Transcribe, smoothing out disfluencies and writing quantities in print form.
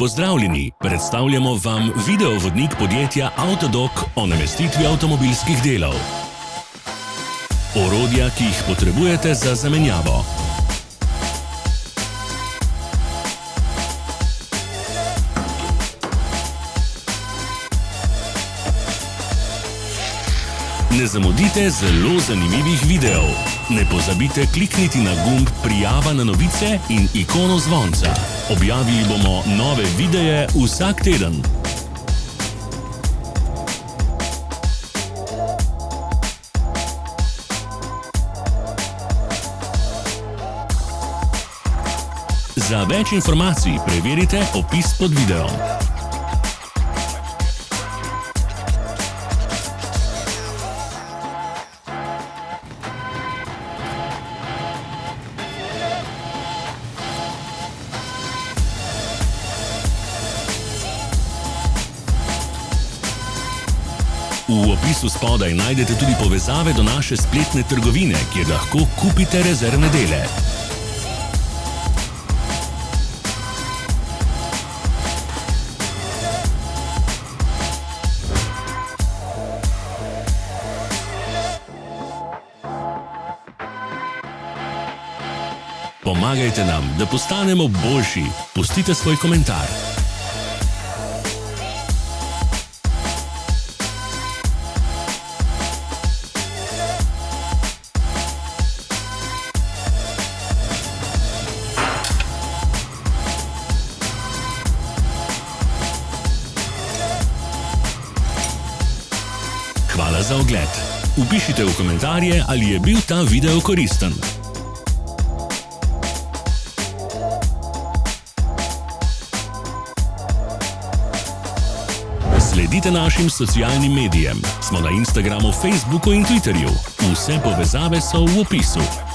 Pozdravljeni, predstavljamo vam videovodnik podjetja Avtodok o namestitvi avtomobilskih delov. Orodja, ki jih potrebujete za zamenjavo. Ne zamudite zelo zanimivih videov. Ne pozabite klikniti na gumb Prijava na novice in ikono zvonca. Objavili bomo nove videe vsak teden. Za več informacij preverite opis pod videom. V opisu spodaj najdete tudi povezave do naše spletne trgovine, kjer lahko kupite rezervne dele. Pomagajte nam, da postanemo boljši. Pustite svoj komentar. Hvala za ogled. Vpišite v komentarje, ali je bil ta video koristen. Sledite našim socialnim medijem. Smo na Instagramu, Facebooku in Twitterju. Vse povezave so v opisu.